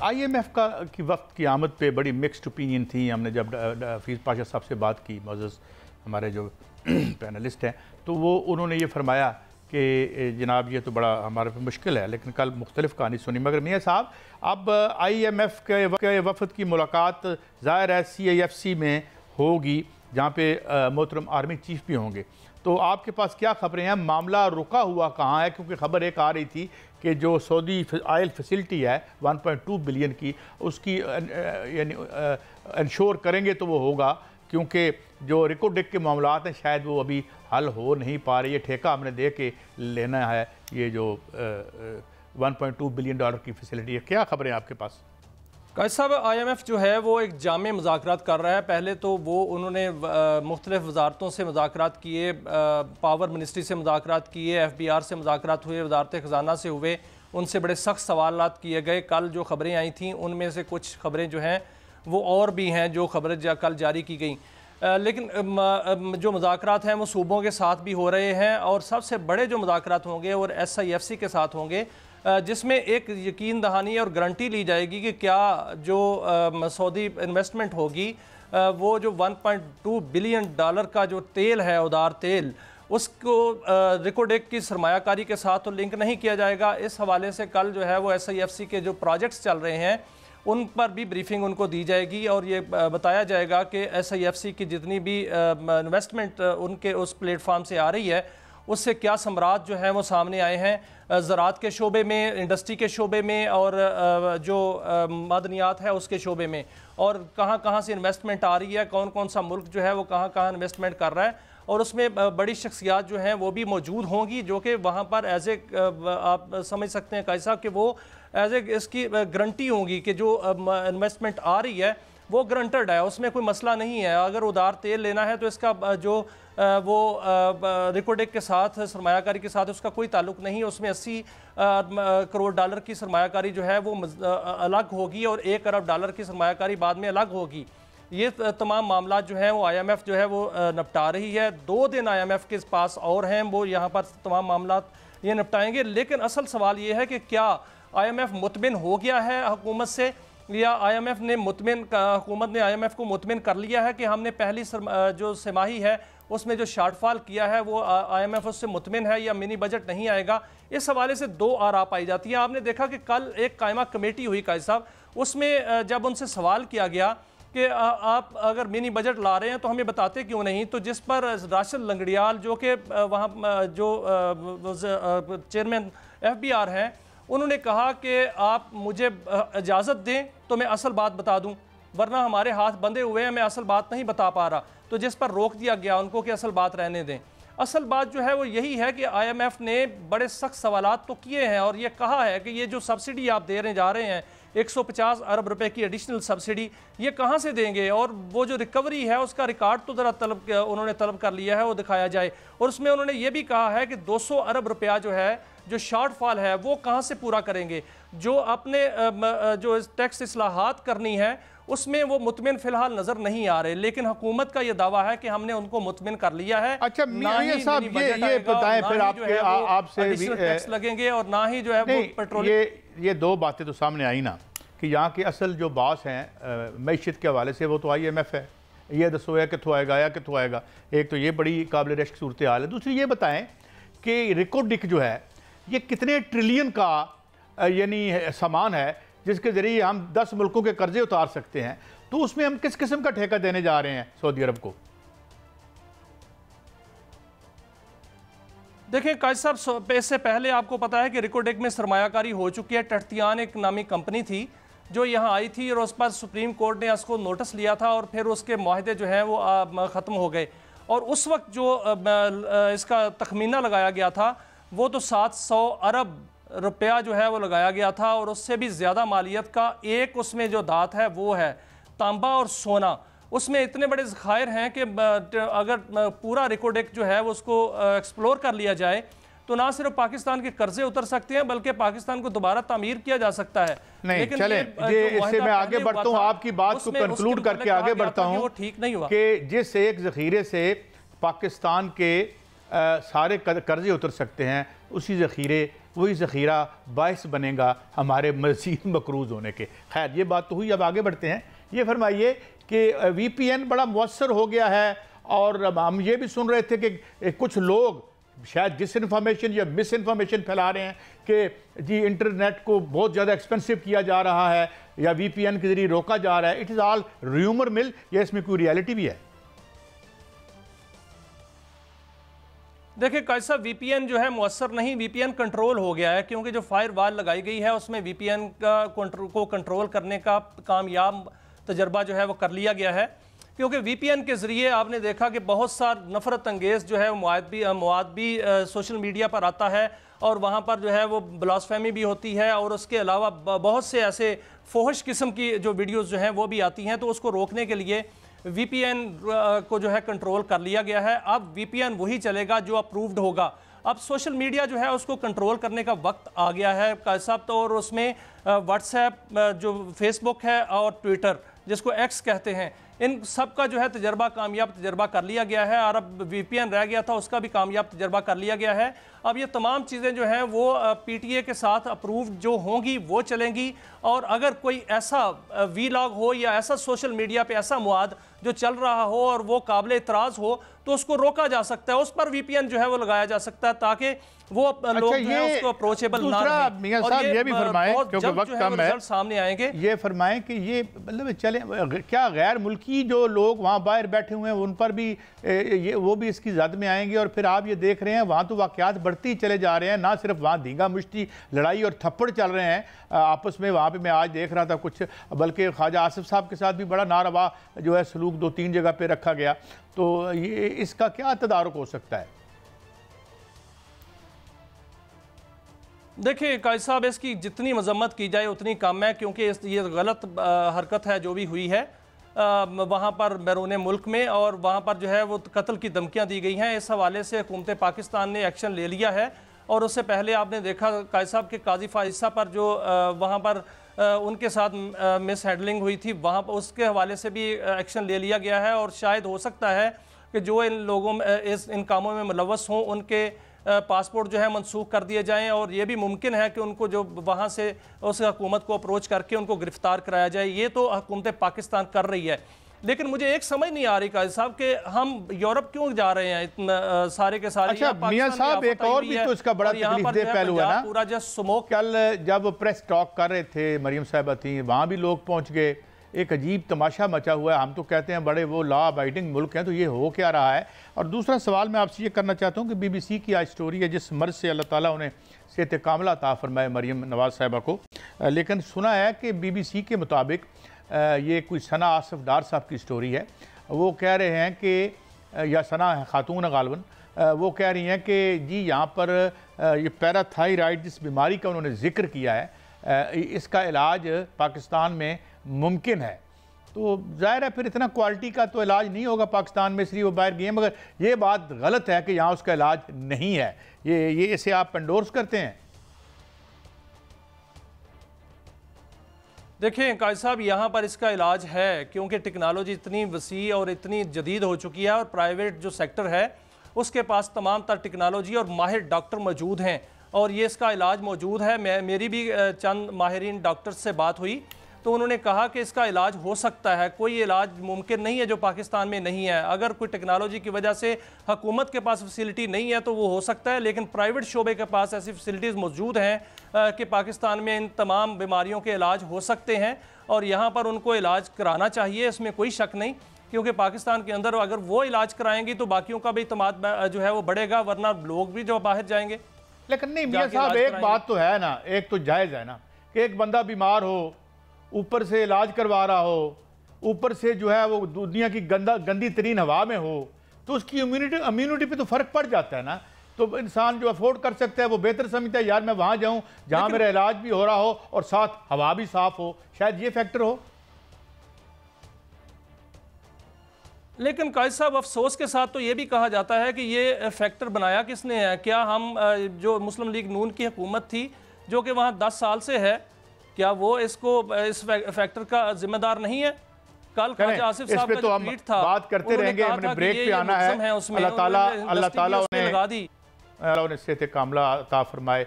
IMF की वक्त की आमद पे बड़ी मिक्स्ड ओपिनियन थी। हमने जब हफीज़ पाशा साहब से बात की, मोअज़्ज़ज़ हमारे जो पैनलिस्ट हैं, तो वो उन्होंने ये फरमाया कि जनाब ये तो बड़ा हमारे पे मुश्किल है, लेकिन कल मुख्तलिफ कहानी सुनी। मगर मियाँ साहब, अब IMF के वफद की मुलाकात ज़ाहिर है CIFC में होगी, जहाँ पे मोहतरम आर्मी चीफ भी होंगे। तो आपके पास क्या खबरें हैं, मामला रुका हुआ कहाँ है? क्योंकि खबर एक आ रही थी कि जो सऊदी ऑयल फैसिलिटी है 1.2 बिलियन की, उसकी यानी इंश्योर करेंगे तो वो होगा, क्योंकि जो रिकोडेक के मामला हैं शायद वो अभी हल हो नहीं पा रहे। ये ठेका हमने दे के लेना है, ये जो 1.2 बिलियन डॉलर की फैसिलिटी है। क्या खबरें हैं आपके पास? कायद साहब, IMF जो है वो एक जामे मुज़ाकरात कर रहा है। पहले तो वो उन्होंने मुख्तलिफ़ वजारतों से मुज़ाकरात किए, पावर मिनिस्ट्री से मुज़ाकरात किए, FBR से मुज़ाकरात हुए, वजारत ख़जाना से हुए, उनसे बड़े सख्त सवालात किए गए। कल जो ख़बरें आई थीं उनमें से कुछ ख़बरें जो हैं वो और भी हैं जो ख़बरें कल जारी की गई। लेकिन जो मुज़ाकरात हैं वो सूबों के साथ भी हो रहे हैं, और सबसे बड़े जो मुज़ाकरात होंगे और SIFC के साथ होंगे, जिसमें एक यकीन दहानी और गारंटी ली जाएगी कि क्या जो सऊदी इन्वेस्टमेंट होगी, वो जो 1.2 बिलियन डॉलर का जो तेल है, उदार तेल, उसको रिकोडेक की सरमायाकारी के साथ तो लिंक नहीं किया जाएगा। इस हवाले से कल जो है वो SIFC के जो प्रोजेक्ट्स चल रहे हैं उन पर भी ब्रीफिंग उनको दी जाएगी, और ये बताया जाएगा कि SIFC की जितनी भी इन्वेस्टमेंट उनके उस प्लेटफार्म से आ रही है, उससे क्या समरात जो हैं वो सामने आए हैं ज़राअत के शोबे में, इंडस्ट्री के शोबे में, और जो मादनियात है उसके शोबे में, और कहाँ कहाँ से इन्वेस्टमेंट आ रही है, कौन कौन सा मुल्क जो है वो कहाँ कहाँ इन्वेस्टमेंट कर रहा है, और उसमें बड़ी शख्सियात जो हैं वो भी मौजूद होंगी, जो कि वहाँ पर एज ए आप समझ सकते हैं कैसा कि वो एज ए इसकी गारंटी होंगी कि जो इन्वेस्टमेंट आ रही है वो गारंटेड है, उसमें कोई मसला नहीं है। अगर उदार तेल लेना है तो इसका जो वो रिकोडेक के साथ सरमायाकारी के साथ उसका कोई ताल्लुक नहीं है। उसमें 80 करोड़ डॉलर की सरमायाकारी जो है वो अलग होगी, और 1 अरब डॉलर की सरमायाकारी बाद में अलग होगी। ये तमाम मामला जो हैं वो IMF जो है वो निपटा रही है। 2 दिन IMF के पास और हैं, वो यहाँ पर तमाम मामला ये निपटाएंगे। लेकिन असल सवाल ये है कि क्या IMF मुतमिन हो गया है हुकूमत से, या IMF ने हुकूमत ने IMF को मुतमिन कर लिया है कि हमने पहली जो तिमाही है उसमें जो शॉर्टफॉल किया है वो IMF उससे मुतमिन है, या मिनी बजट नहीं आएगा। इस हवाले से 2 आरा पाई जाती हैं। आपने देखा कि कल एक कायमा कमेटी हुई कायद साहब, उसमें जब उनसे सवाल किया गया कि आप अगर मिनी बजट ला रहे हैं तो हमें बताते क्यों नहीं, तो जिस पर राशिद लंगड़ियाल जो कि वहाँ जो चेयरमैन FBR हैं, उन्होंने कहा कि आप मुझे इजाज़त दें तो मैं असल बात बता दूं, वरना हमारे हाथ बंधे हुए हैं, मैं असल बात नहीं बता पा रहा। तो जिस पर रोक दिया गया उनको कि असल बात रहने दें। असल बात जो है वो यही है कि IMF ने बड़े सख्त सवालात तो किए हैं, और ये कहा है कि ये जो सब्सिडी आप देने जा रहे हैं 150 अरब रुपए की एडिशनल सब्सिडी, ये कहाँ से देंगे, और वो जो रिकवरी है उसका रिकॉर्ड तो ज़रा उन्होंने तलब कर लिया है, वो दिखाया जाए। और उसमें उन्होंने ये भी कहा है कि 200 अरब रुपया जो है, जो शॉर्टफॉल है, वो कहाँ से पूरा करेंगे। जो अपने जो टैक्स इस्लाहात करनी है उसमें वो मुतमिन फिलहाल नजर नहीं आ रहे, लेकिन हुकूमत का ये दावा है कि हमने उनको मुतमिन कर लिया है। अच्छा मियां साहब, ये बताएं फिर आपसे भी टैक्स लगेंगे, और ना ही जो है वो पेट्रोल। ये 2 बातें तो सामने आई ना कि यहाँ के असल जो बॉस हैं मैशियत के हवाले से वो तो IMF है। ये दसो है कितों आएगा या कितों आएगा, एक तो ये बड़ी काबिल रश्क सूरत हाल है। दूसरी ये बताएं कि रिकोडिक जो है ये कितने ट्रिलियन का यानी सामान है जिसके ज़रिए हम 10 मुल्कों के कर्जे उतार सकते हैं, तो उसमें हम किस किस्म का ठेका देने जा रहे हैं सऊदी अरब को? देखिए कायद साहब, इससे पहले आपको पता है कि रिकोडेक में सरमायाकारी हो चुकी है। टर्तियान एक नामी कंपनी थी जो यहाँ आई थी, और उस पर सुप्रीम कोर्ट ने उसको नोटिस लिया था, और फिर उसके मुआहदे जो हैं वो ख़त्म हो गए। और उस वक्त जो इसका तखमीना लगाया गया था वो तो 700 अरब रुपया जो है वो लगाया गया था, और उससे भी ज़्यादा मालियत का एक उसमें जो धात है वो है तांबा और सोना। उसमें इतने बड़े ज़खायर हैं कि अगर पूरा रिकोडेक जो है वो उसको एक्सप्लोर कर लिया जाए तो ना सिर्फ पाकिस्तान के कर्जे उतर सकते हैं बल्कि पाकिस्तान को दोबारा तामीर किया जा सकता है। नहीं चले, इससे मैं आगे बढ़ता हूँ, आपकी बात को कंक्लूड करके आगे बढ़ता हूँ। ठीक नहीं हुआ कि जिस एक ज़ख़ीरे से पाकिस्तान के सारे कर्जे उतर सकते हैं, उसी ज़ख़ीरे वही ज़ख़ीरा बायस बनेगा हमारे मज़ीद मकरूज़ होने के। खैर ये बात तो हुई, अब आगे बढ़ते हैं। ये फरमाइए कि VPN बड़ा मुअस्सर हो गया है, और हम ये भी सुन रहे थे कि कुछ लोग शायद डिसइंफॉर्मेशन या मिस इन्फॉर्मेशन फैला रहे हैं कि जी इंटरनेट को बहुत ज़्यादा एक्सपेंसिव किया जा रहा है या VPN के ज़रिए रोका जा रहा है। इट इज़ ऑल र्यूमर मिल, या इसमें कोई रियलिटी भी है? देखिए कैसा VPN जो है मुअस्सर नहीं, VPN कंट्रोल हो गया है, क्योंकि जो फायरवॉल लगाई गई है उसमें VPN को कंट्रोल करने का कामयाब तजर्बा जो है वो कर लिया गया है। क्योंकि VPN के ज़रिए आपने देखा कि बहुत सा नफ़रत अंगेज़ जो है मवाद भी सोशल मीडिया पर आता है, और वहाँ पर जो है वो ब्लास्फेमी भी होती है, और उसके अलावा बहुत से ऐसे फोहश किस्म की जो वीडियोज़ जो हैं वो भी आती हैं। तो उसको रोकने के लिए VPN को जो है कंट्रोल कर लिया गया है। अब VPN वही चलेगा जो अप्रूव्ड होगा। अब सोशल मीडिया जो है उसको कंट्रोल करने का वक्त आ गया है कायसाब, तो और उसमें व्हाट्सएप, जो फेसबुक है, और ट्विटर जिसको X कहते हैं, इन सब का जो है तजर्बा, कामयाब तजर्बा कर लिया गया है। और अब VPN रह गया था, उसका भी कामयाब तजर्बा कर लिया गया है। अब ये तमाम चीज़ें जो हैं वो PTA के साथ अप्रूव जो होंगी वो चलेंगी, और अगर कोई ऐसा वीलॉग हो या ऐसा सोशल मीडिया पे ऐसा मवाद जो चल रहा हो और वो काबिल इतराज़ हो, तो उसको रोका जा सकता है, उस पर VPN जो है वो लगाया जा सकता है, ताकि वो लोग जो है उसको अप्रोचेबल ना रहें। मियां साहब ये भी फरमाएं, क्योंकि वक्त कम है, सामने आएंगे, ये फरमाएं कि ये मतलब चले क्या गैर मुल्की जो लोग वहाँ बाहर बैठे हुए हैं उन पर भी वो भी इसकी जद में आएंगे। और फिर आप ये देख रहे हैं वहाँ तो वाक़यात बढ़ते ही चले जा रहे हैं, ना सिर्फ वहाँ धींगा मुश्ती लड़ाई और थप्पड़ चल रहे हैं आपस में। वहाँ पे मैं आज देख रहा था कुछ, बल्कि ख्वाजा आसिफ साहब के साथ भी बड़ा नारवा जो है सलूक 2-3 जगह पे रखा गया। तो ये इसका क्या तदारुक हो सकता है? देखिए कायद साहब, इसकी जितनी मजम्मत की जाए उतनी कम है, क्योंकि ये गलत हरकत है जो भी हुई है वहाँ पर बैरून मुल्क में, और वहाँ पर जो है वो कत्ल की धमकियाँ दी गई हैं। इस हवाले से हुकूमत पाकिस्तान ने एक्शन ले लिया है। और उससे पहले आपने देखा कायद साहब के काजी फाइसा पर जो वहाँ पर उनके साथ मिस हैंडलिंग हुई थी, वहाँ पर उसके हवाले से भी एक्शन ले लिया गया है। और शायद हो सकता है कि जो इन लोगों में इन कामों में मुलव्वस हों उनके पासपोर्ट जो है मनसूख कर दिए जाएं, और ये भी मुमकिन है कि उनको जो वहाँ से उस हुकूमत को अप्रोच करके उनको गिरफ्तार कराया जाए। ये तो हुकूमत पाकिस्तान कर रही है, लेकिन मुझे एक समझ नहीं आ रही काजी साहब कि हम यूरोप क्यों जा रहे हैं इतना सारे के सारे। अच्छा मियां साहब, एक और भी तो इसका बड़ा तकलीफदेह पहलू है ना, पूरा जो स्मोक। कल जब प्रेस टॉक कर रहे थे मरियम साहबा थी, वहाँ भी लोग पहुँच गए, एक अजीब तमाशा मचा हुआ है। हम तो कहते हैं बड़े वो लॉ अबाइडिंग मुल्क हैं, तो ये हो क्या रहा है? और दूसरा सवाल मैं आपसे ये करना चाहता हूँ कि BBC की आज स्टोरी है, जिस मर्ज से अल्लाह ताला उन्हें सेहत कामिला अता फरमाए मरियम नवाज़ साहिबा को, लेकिन सुना है कि BBC के मुताबिक ये कोई सना आसिफ डार साहब की स्टोरी है। वो कह रहे हैं कि या सना है खातून गालबन, वो कह रही हैं कि जी यहाँ पर ये पैराथायराइड जिस बीमारी का उन्होंने जिक्र किया है, इसका इलाज पाकिस्तान में मुमकिन है। तो ज़ाहिर है फिर इतना क्वालिटी का तो इलाज नहीं होगा पाकिस्तान में, इसलिए वो बाहर गए। मगर ये बात गलत है कि यहाँ उसका इलाज नहीं है, ये इसे आप एंडोर्स करते हैं? देखिए कायद साहब, यहाँ पर इसका इलाज है, क्योंकि टेक्नोलॉजी इतनी वसी और इतनी जदीद हो चुकी है, और प्राइवेट जो सेक्टर है उसके पास तमाम तर टेक्नोलॉजी और माहिर डॉक्टर मौजूद हैं, और ये इसका इलाज मौजूद है। मेरी भी चंद माहिरीन डॉक्टर से बात हुई, तो उन्होंने कहा कि इसका इलाज हो सकता है, कोई इलाज मुमकिन नहीं है जो पाकिस्तान में नहीं है। अगर कोई टेक्नोलॉजी की वजह से हुकूमत के पास फैसिलिटी नहीं है तो वो हो सकता है, लेकिन प्राइवेट शोबे के पास ऐसी फैसिलिटीज़ मौजूद हैं कि पाकिस्तान में इन तमाम बीमारियों के इलाज हो सकते हैं, और यहाँ पर उनको इलाज कराना चाहिए, इसमें कोई शक नहीं। क्योंकि पाकिस्तान के अंदर अगर वो इलाज कराएंगी तो बाकियों का भी इत्मीनान जो है वो बढ़ेगा, वरना लोग भी जो बाहर जाएंगे। लेकिन नहीं मियां साहब, एक बात तो है ना, एक तो जायज़ है ना कि एक बंदा बीमार हो, ऊपर से इलाज करवा रहा हो, ऊपर से जो है वो दुनिया की गंदी तरीन हवा में हो, तो उसकी इम्यूनिटी पे तो फ़र्क पड़ जाता है ना। तो इंसान जो अफोर्ड कर सकता है वो बेहतर समझता है, यार मैं वहाँ जाऊँ जहाँ मेरा इलाज भी हो रहा हो और साथ हवा भी साफ़ हो, शायद ये फैक्टर हो। लेकिन कायद साहब, अफसोस के साथ तो ये भी कहा जाता है कि ये फैक्टर बनाया किसने है? क्या हम जो मुस्लिम लीग नून की हुकूमत थी जो कि वहाँ 10 साल से है, क्या वो इस फैक्टर का जिम्मेदार नहीं है? कल ख्वाजा आसिफ साहब का तो जो हम ट्वीट था, बात करते रहेंगे, हमने ब्रेक पे आना है। अल्लाह ताला उन्हें सेहत कामला अता फरमाए।